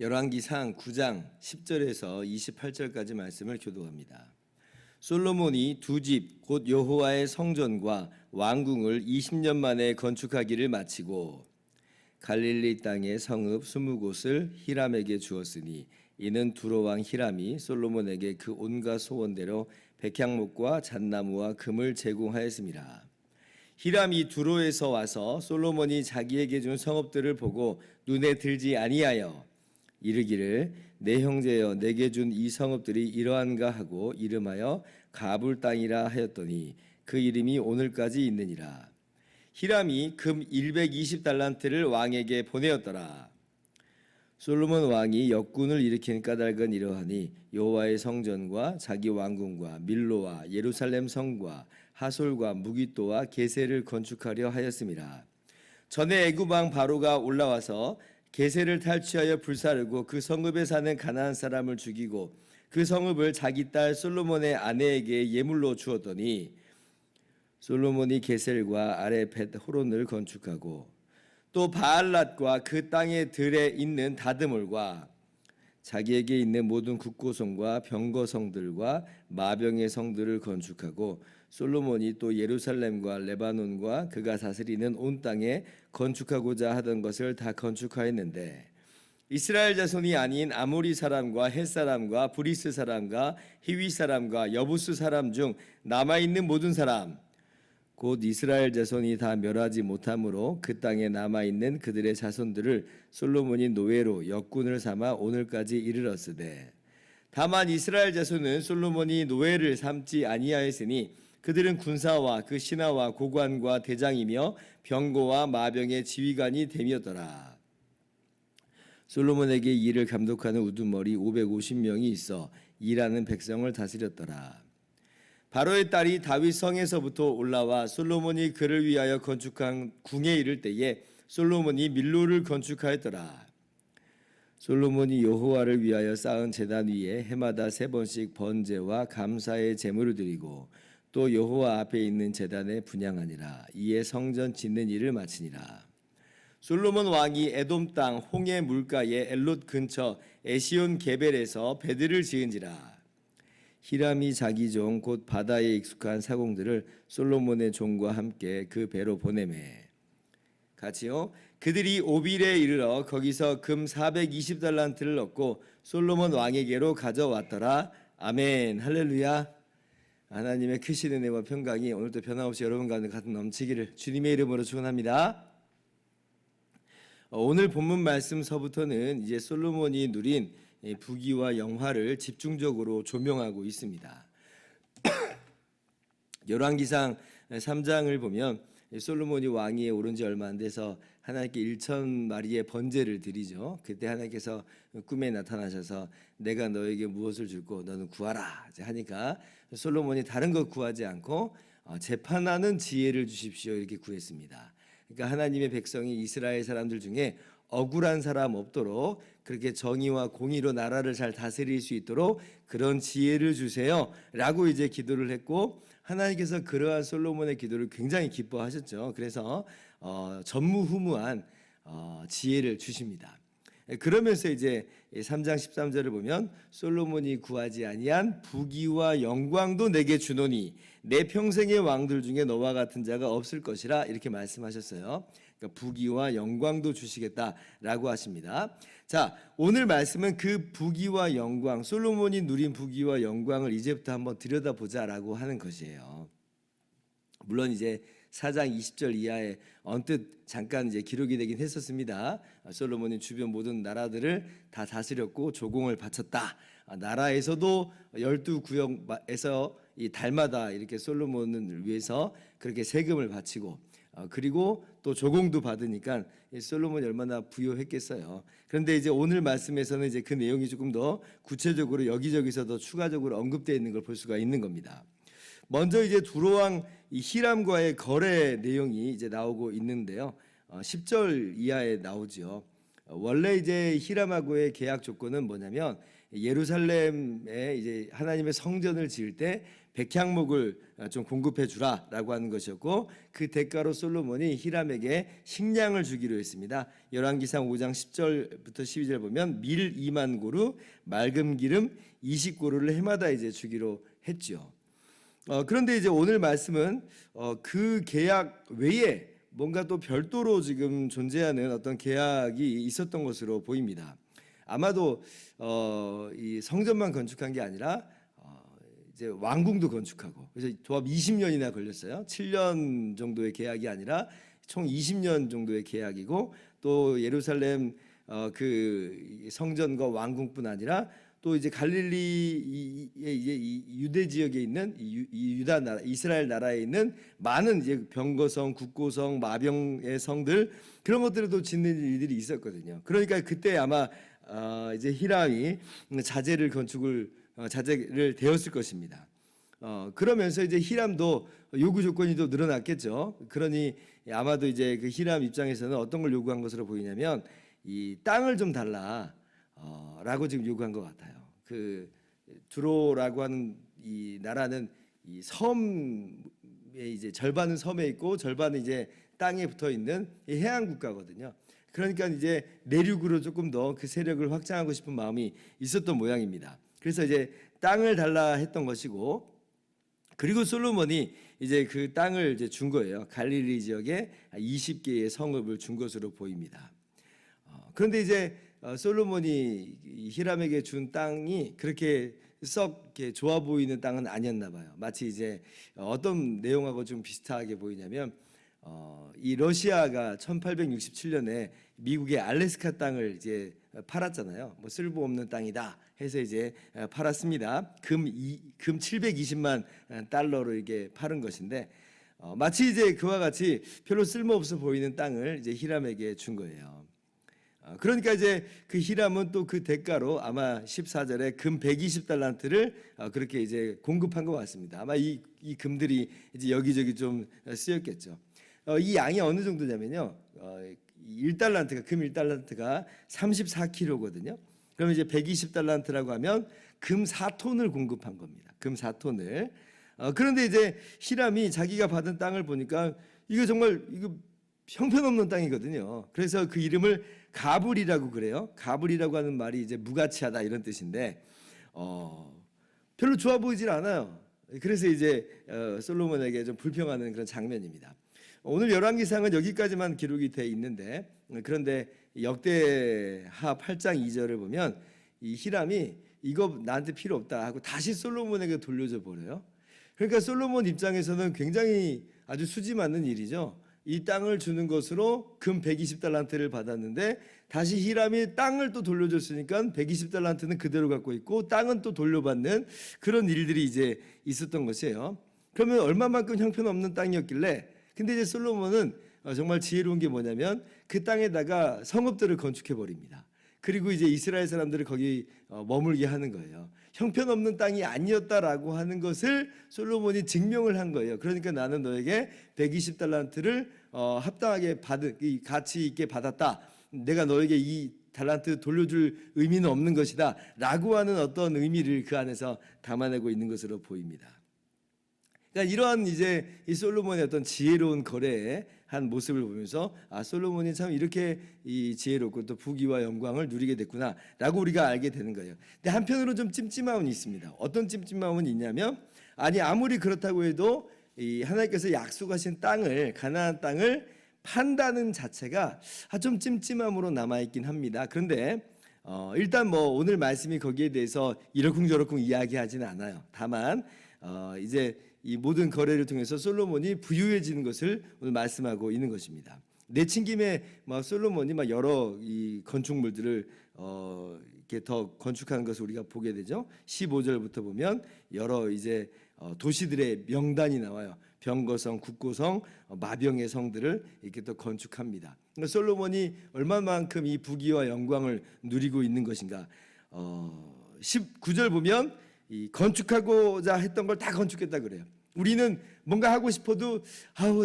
열왕기상 9장 10절에서 28절까지 말씀을 교독합니다. 솔로몬이 두 집 곧 여호와의 성전과 왕궁을 20년 만에 건축하기를 마치고 갈릴리 땅의 성읍 20곳을 히람에게 주었으니 이는 두로 왕 히람이 솔로몬에게 그 온갖 소원대로 백향목과 잣나무와 금을 제공하였습니다. 히람이 두로에서 와서 솔로몬이 자기에게 준 성읍들을 보고 눈에 들지 아니하여 이르기를 내 형제여 내게 준 이 성읍들이 이러한가 하고 이름하여 가불 땅이라 하였더니 그 이름이 오늘까지 있느니라. 히람이 금 120달란트를 왕에게 보내었더라. 솔로몬 왕이 역군을 일으킨 까닭은 이러하니 여호와의 성전과 자기 왕궁과 밀로와 예루살렘 성과 하솔과 무기또와 게세를 건축하려 하였음이라. 전에 애굽 왕 바로가 올라와서 게세를 탈취하여 불사르고 그 성읍에 사는 가나안 사람을 죽이고 그 성읍을 자기 딸 솔로몬의 아내에게 예물로 주었더니 솔로몬이 게셀과 아래 벳 호론을 건축하고 또 바알랏과 그 땅의 들에 있는 다드몰과 자기에게 있는 모든 국고성과 병거성들과 마병의 성들을 건축하고 솔로몬이 또 예루살렘과 레바논과 그가 다스리는 온 땅에 건축하고자 하던 것을 다 건축하였는데 이스라엘 자손이 아닌 아모리 사람과 헷 사람과 브리스 사람과 히위 사람과 여부스 사람 중 남아있는 모든 사람 곧 이스라엘 자손이 다 멸하지 못하므로 그 땅에 남아있는 그들의 자손들을 솔로몬이 노예로 역군을 삼아 오늘까지 이르렀으되 다만 이스라엘 자손은 솔로몬이 노예를 삼지 아니하였으니 그들은 군사와 그 신하와 고관과 대장이며 병거와 마병의 지휘관이 됨이었더라. 솔로몬에게 일을 감독하는 우두머리 550명이 있어 일하는 백성을 다스렸더라. 바로의 딸이 다윗 성에서부터 올라와 솔로몬이 그를 위하여 건축한 궁에 이를 때에 솔로몬이 밀로를 건축하였더라. 솔로몬이 여호와를 위하여 쌓은 제단 위에 해마다 3번씩 번제와 감사의 제물을 드리고 또 여호와 앞에 있는 제단에 분향하니라. 이에 성전 짓는 일을 마치니라. 솔로몬 왕이 에돔 땅 홍해 물가의 엘롯 근처 에시온 게벨에서 배들을 지은지라. 히람이 자기 종 곧 바다에 익숙한 사공들을 솔로몬의 종과 함께 그 배로 보내매 같이요. 그들이 오빌에 이르러 거기서 금 420달란트를 얻고 솔로몬 왕에게로 가져왔더라. 아멘. 할렐루야. 하나님의 크신 은혜와 평강이 오늘도 변함없이 여러분 가운데 같은 넘치기를 주님의 이름으로 축원합니다. 오늘 본문 말씀서부터는 이제 솔로몬이 누린 부귀와 영화를 집중적으로 조명하고 있습니다. 열왕기상 3장을 보면 솔로몬이 왕위에 오른 지 얼마 안 돼서 하나님께 1,000마리의 번제를 드리죠. 그때 하나님께서 꿈에 나타나셔서 내가 너에게 무엇을 줄고 너는 구하라 하니까 솔로몬이 다른 것 구하지 않고 재판하는 지혜를 주십시오 이렇게 구했습니다. 그러니까 하나님의 백성이 이스라엘 사람들 중에 억울한 사람 없도록 그렇게 정의와 공의로 나라를 잘 다스릴 수 있도록 그런 지혜를 주세요 라고 이제 기도를 했고 하나님께서 그러한 솔로몬의 기도를 굉장히 기뻐하셨죠. 그래서 전무후무한 지혜를 주십니다. 그러면서 이제 3장 13절을 보면 솔로몬이 구하지 아니한 부귀와 영광도 내게 주노니 내 평생의 왕들 중에 너와 같은 자가 없을 것이라 이렇게 말씀하셨어요. 그러니까 부귀와 영광도 주시겠다라고 하십니다. 자, 오늘 말씀은 그 부귀와 영광, 솔로몬이 누린 부귀와 영광을 이제부터 한번 들여다보자라고 하는 것이에요. 물론 이제 4장 20절 이하에 언뜻 잠깐 이제 기록이 되긴 했었습니다. 솔로몬이 주변 모든 나라들을 다 다스렸고 조공을 바쳤다. 나라에서도 12구역에서 이 달마다 이렇게 솔로몬을 위해서 그렇게 세금을 바치고 그리고 또 조공도 받으니까 솔로몬이 얼마나 부유했겠어요. 그런데 이제 오늘 말씀에서는 이제 그 내용이 조금 더 구체적으로 여기저기서 더 추가적으로 언급되어 있는 걸 볼 수가 있는 겁니다. 먼저 이제 두로왕 이 히람과의 거래 내용이 이제 나오고 있는데요. 10절 이하에 나오죠. 원래 이제 히람하고의 계약 조건은 뭐냐면 예루살렘에 이제 하나님의 성전을 지을 때 백향목을 좀 공급해 주라라고 하는 것이었고, 그 대가로 솔로몬이 히람에게 식량을 주기로 했습니다. 열왕기상 5장 10절부터 12절 보면 밀 2만 고루, 맑은 기름 20고루를 해마다 이제 주기로 했죠. 그런데 이제 오늘 말씀은 그 계약 외에 뭔가 또 별도로 지금 존재하는 어떤 계약이 있었던 것으로 보입니다. 아마도 이 성전만 건축한 게 아니라 이제 왕궁도 건축하고, 그래서 조합 20년이나 걸렸어요. 7년 정도의 계약이 아니라 총 20년 정도의 계약이고, 또 예루살렘 그 성전과 왕궁뿐 아니라 또 이제 갈릴리의 이제 유대 지역에 있는 유다 나라, 이스라엘 나라에 있는 많은 이제 병거성, 국고성, 마병의 성들, 그런 것들도 짓는 일들이 있었거든요. 그러니까 그때 아마 이제 히람이 자재를 되었을 것입니다. 그러면서 이제 히람도 요구 조건이 또 늘어났겠죠. 그러니 아마도 이제 그 히람 입장에서는 어떤 걸 요구한 것으로 보이냐면 이 땅을 좀 달라. 라고 지금 요구한 것 같아요. 그 두로라고 하는 이 나라는 이 섬에 이제 절반은 섬에 있고 절반은 이제 땅에 붙어 있는 해안 국가거든요. 그러니까 이제 내륙으로 조금 더 그 세력을 확장하고 싶은 마음이 있었던 모양입니다. 그래서 이제 땅을 달라 했던 것이고, 그리고 솔로몬이 이제 그 땅을 이제 준 거예요. 갈릴리 지역에 20개의 성읍을 준 것으로 보입니다. 그런데 이제 솔로몬이 히람에게 준 땅이 그렇게 썩 좋아 보이는 땅은 아니었나 봐요. 마치 이제 어떤 내용하고 좀 비슷하게 보이냐면 이 러시아가 1867년에 미국의 알래스카 땅을 이제 팔았잖아요. 뭐 쓸모없는 땅이다 해서 이제 팔았습니다. 금 720만 달러로 이게 팔은 것인데, 마치 이제 그와 같이 별로 쓸모없어 보이는 땅을 이제 히람에게 준 거예요. 그러니까 이제 그 히람은 또 그 대가로 아마 14절에 금 120달란트를 그렇게 이제 공급한 것 같습니다. 아마 이 금들이 이제 여기저기 좀 쓰였겠죠. 이 양이 어느 정도냐면요. 1달란트가 금 1달란트가 34kg거든요. 그러면 이제 120달란트라고 하면 금 4톤을 공급한 겁니다. 금 4톤을. 그런데 이제 히람이 자기가 받은 땅을 보니까 이거 정말 이거 형편없는 땅이거든요. 그래서 그 이름을 가불이라고 그래요. 가불이라고 하는 말이 이제 무가치하다 이런 뜻인데 별로 좋아 보이질 않아요. 그래서 이제 솔로몬에게 좀 불평하는 그런 장면입니다. 오늘 열왕기상은 여기까지만 기록이 돼 있는데, 그런데 역대하 8장 2절을 보면 이 히람이 이거 나한테 필요 없다 하고 다시 솔로몬에게 돌려줘 버려요. 그러니까 솔로몬 입장에서는 굉장히 아주 수지 맞는 일이죠. 이 땅을 주는 것으로 금 120달란트를 받았는데 다시 히람이 땅을 또 돌려줬으니까 120달란트는 그대로 갖고 있고 땅은 또 돌려받는 그런 일들이 이제 있었던 것이에요. 그러면 얼마만큼 형편없는 땅이었길래, 근데 이제 솔로몬은 정말 지혜로운 게 뭐냐면 그 땅에다가 성읍들을 건축해 버립니다. 그리고 이제 이스라엘 사람들을 거기 머물게 하는 거예요. 형편없는 땅이 아니었다라고 하는 것을 솔로몬이 증명을 한 거예요. 그러니까 나는 너에게 120달란트를 합당하게 이 가치 있게 받았다. 내가 너에게 이 달란트 돌려줄 의미는 없는 것이다 라고 하는 어떤 의미를 그 안에서 담아내고 있는 것으로 보입니다. 그러니까 이러한 이제 이 솔로몬의 어떤 지혜로운 거래의 한 모습을 보면서 솔로몬이 참 이렇게 이 지혜롭고 또 부귀와 영광을 누리게 됐구나라고 우리가 알게 되는 거예요. 근데 한편으로 좀 찜찜함은 있습니다. 어떤 찜찜함은 있냐면, 아무리 그렇다고 해도 이 하나님께서 약속하신 땅을, 가나안 땅을 판다는 자체가 좀 찜찜함으로 남아 있긴 합니다. 그런데 일단 뭐 오늘 말씀이 거기에 대해서 이러쿵저러쿵 이야기하지는 않아요. 다만 이제 이 모든 거래를 통해서 솔로몬이 부유해지는 것을 오늘 말씀하고 있는 것입니다. 내친김에 솔로몬이 여러 이 건축물들을 이렇게 더 건축하는 것을 우리가 보게 되죠. 15절부터 보면 여러 이제 도시들의 명단이 나와요. 병거성, 국고성, 마병의 성들을 이렇게 또 건축합니다. 그러니까 솔로몬이 얼마만큼 이 부귀와 영광을 누리고 있는 것인가. 19절 보면 이 건축하고자 했던 걸 다 건축했다 그래요. 우리는 뭔가 하고 싶어도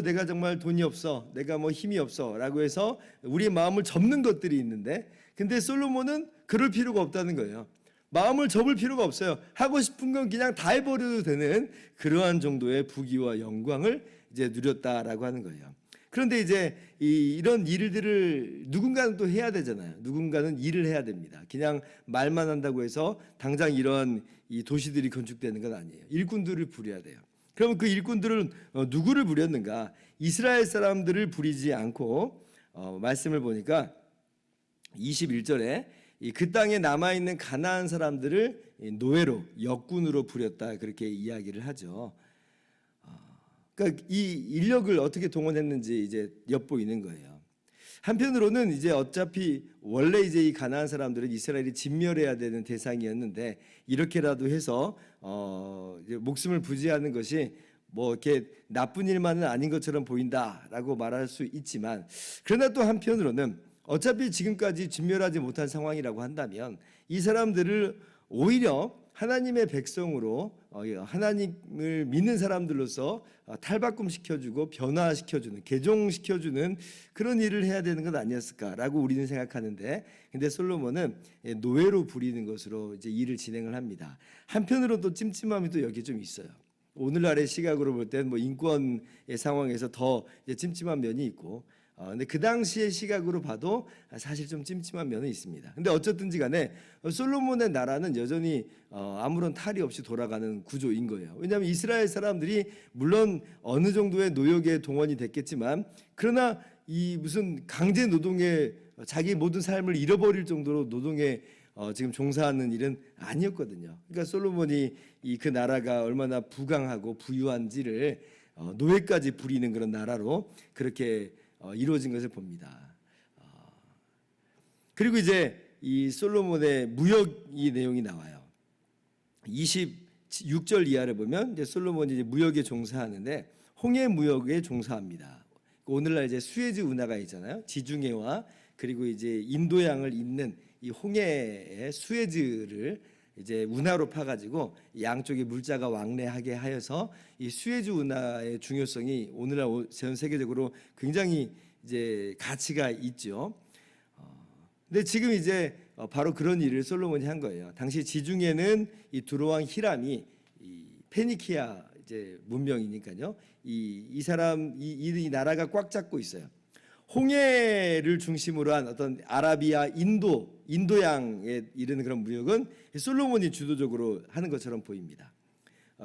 내가 정말 돈이 없어, 내가 뭐 힘이 없어라고 해서 우리의 마음을 접는 것들이 있는데, 근데 솔로몬은 그럴 필요가 없다는 거예요. 마음을 접을 필요가 없어요. 하고 싶은 건 그냥 다 해버려도 되는 그러한 정도의 부귀와 영광을 이제 누렸다라고 하는 거예요. 그런데 이제 이런 일들을 누군가는 또 해야 되잖아요. 누군가는 일을 해야 됩니다. 그냥 말만 한다고 해서 당장 이런 이 도시들이 건축되는 건 아니에요. 일꾼들을 부려야 돼요. 그러면 그 일꾼들은 누구를 부렸는가? 이스라엘 사람들을 부리지 않고 말씀을 보니까 21절에 그 땅에 남아있는 가나안 사람들을 노예로, 역군으로 부렸다, 그렇게 이야기를 하죠. 그러니까 이 인력을 어떻게 동원했는지 이제 엿보이는 거예요. 한편으로는 이제 어차피 원래 이제 이 가나안 사람들은 이스라엘이 진멸해야 되는 대상이었는데, 이렇게라도 해서 이제 목숨을 부지하는 것이 뭐 이렇게 나쁜 일만은 아닌 것처럼 보인다라고 말할 수 있지만, 그러나 또 한편으로는 어차피 지금까지 진멸하지 못한 상황이라고 한다면 이 사람들을 오히려 하나님의 백성으로 하나님을 믿는 사람들로서 탈바꿈시켜주고 변화시켜주는, 개종시켜주는 그런 일을 해야 되는 것 아니었을까라고 우리는 생각하는데, 근데 솔로몬은 노예로 부리는 것으로 이제 일을 진행을 합니다. 한편으로 또 찜찜함이 또 여기 좀 있어요. 오늘날의 시각으로 볼 때는 뭐 인권의 상황에서 더 이제 찜찜한 면이 있고, 근데 그 당시의 시각으로 봐도 사실 좀 찜찜한 면은 있습니다. 근데 어쨌든지 간에 솔로몬의 나라는 여전히 아무런 탈이 없이 돌아가는 구조인 거예요. 왜냐하면 이스라엘 사람들이 물론 어느 정도의 노역에 동원이 됐겠지만, 그러나 이 무슨 강제 노동에 자기 모든 삶을 잃어버릴 정도로 노동에 지금 종사하는 일은 아니었거든요. 그러니까 솔로몬이 그 나라가 얼마나 부강하고 부유한지를 노예까지 부리는 그런 나라로 그렇게 이루어진 것을 봅니다. 그리고 이제 이 솔로몬의 무역이 내용이 나와요. 26절 이하를 보면 이제 솔로몬이 이제 무역에 종사하는데 홍해 무역에 종사합니다. 오늘날 이제 수에즈 운하가 있잖아요. 지중해와 그리고 이제 인도양을 잇는 이 홍해의 수에즈를 이제 운하로 파가지고 양쪽에 물자가 왕래하게 하여서 이 수에즈 운하의 중요성이 오늘날 전 세계적으로 굉장히 이제 가치가 있죠. 근데 지금 이제 바로 그런 일을 솔로몬이 한 거예요. 당시 지중해는 이 두로왕 히람이 이 페니키아 이제 문명이니까요. 이 나라가 꽉 잡고 있어요. 홍해를 중심으로 한 어떤 아라비아, 인도양에 이르는 그런 무역은 솔로몬이 주도적으로 하는 것처럼 보입니다.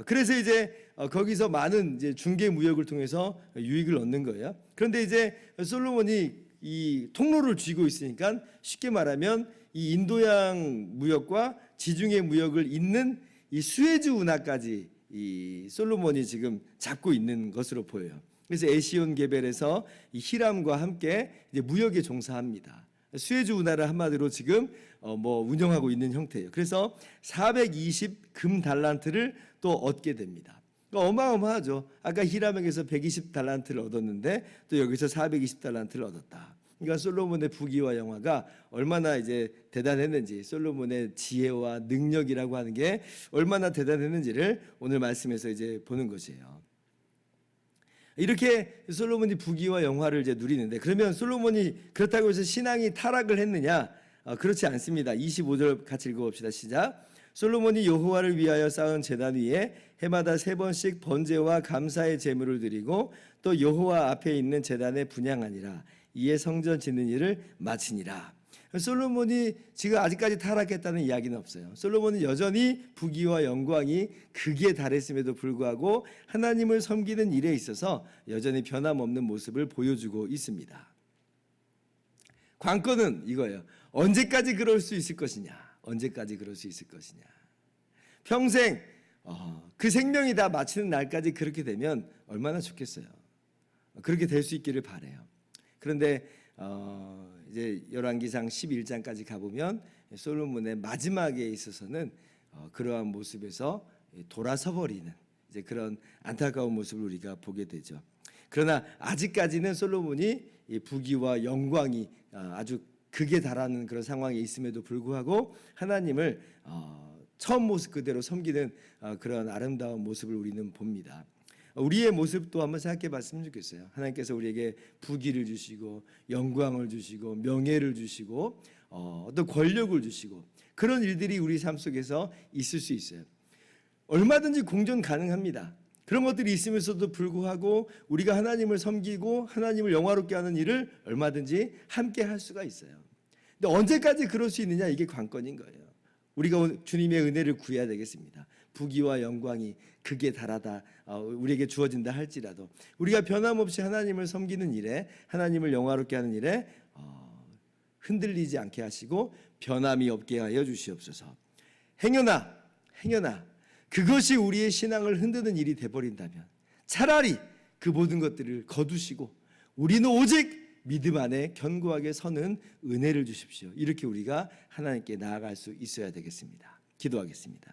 그래서 이제 거기서 많은 이제 중개 무역을 통해서 유익을 얻는 거예요. 그런데 이제 솔로몬이 이 통로를 쥐고 있으니까 쉽게 말하면 이 인도양 무역과 지중해 무역을 잇는 이 수에즈 운하까지 이 솔로몬이 지금 잡고 있는 것으로 보여요. 그래서 에시온 게벨에서 이 히람과 함께 이제 무역에 종사합니다. 수에즈 운하를 한마디로 지금 뭐 운영하고 있는 형태예요. 그래서 420 금 달란트를 또 얻게 됩니다. 그러니까 어마어마하죠. 아까 히람에게서 120 달란트를 얻었는데 또 여기서 420 달란트를 얻었다. 그러니까 솔로몬의 부귀와 영화가 얼마나 이제 대단했는지, 솔로몬의 지혜와 능력이라고 하는 게 얼마나 대단했는지를 오늘 말씀에서 이제 보는 것이에요. 이렇게 솔로몬이 부귀와 영화를 이제 누리는데, 그러면 솔로몬이 그렇다고 해서 신앙이 타락을 했느냐? 그렇지 않습니다. 25절 같이 읽어봅시다. 시작. 솔로몬이 여호와를 위하여 쌓은 제단 위에 해마다 3번씩 번제와 감사의 제물을 드리고 또 여호와 앞에 있는 제단에 분향하니라. 이에 성전 짓는 일을 마치니라. 솔로몬이 지금 아직까지 타락했다는 이야기는 없어요. 솔로몬은 여전히 부귀와 영광이 극에 달했음에도 불구하고 하나님을 섬기는 일에 있어서 여전히 변함없는 모습을 보여주고 있습니다. 관건은 이거예요. 언제까지 그럴 수 있을 것이냐? 언제까지 그럴 수 있을 것이냐? 평생 그 생명이 다 마치는 날까지 그렇게 되면 얼마나 좋겠어요. 그렇게 될 수 있기를 바라요. 그런데 이제 열왕기상 11장까지 가보면 솔로몬의 마지막에 있어서는 그러한 모습에서 돌아서 버리는 이제 그런 안타까운 모습을 우리가 보게 되죠. 그러나 아직까지는 솔로몬이 부귀와 영광이 아주 극에 달하는 그런 상황에 있음에도 불구하고 하나님을 처음 모습 그대로 섬기는 그런 아름다운 모습을 우리는 봅니다. 우리의 모습도 한번 생각해 봤으면 좋겠어요. 하나님께서 우리에게 부귀를 주시고 영광을 주시고 명예를 주시고 어떤 권력을 주시고 그런 일들이 우리 삶 속에서 있을 수 있어요. 얼마든지 공존 가능합니다. 그런 것들이 있으면서도 불구하고 우리가 하나님을 섬기고 하나님을 영화롭게 하는 일을 얼마든지 함께 할 수가 있어요. 근데 언제까지 그럴 수 있느냐, 이게 관건인 거예요. 우리가 주님의 은혜를 구해야 되겠습니다. 부귀와 영광이 극에 달하다 우리에게 주어진다 할지라도 우리가 변함없이 하나님을 섬기는 일에, 하나님을 영화롭게 하는 일에 흔들리지 않게 하시고 변함이 없게 하여 주시옵소서. 행여나 그것이 우리의 신앙을 흔드는 일이 돼버린다면 차라리 그 모든 것들을 거두시고 우리는 오직 믿음 안에 견고하게 서는 은혜를 주십시오. 이렇게 우리가 하나님께 나아갈 수 있어야 되겠습니다. 기도하겠습니다.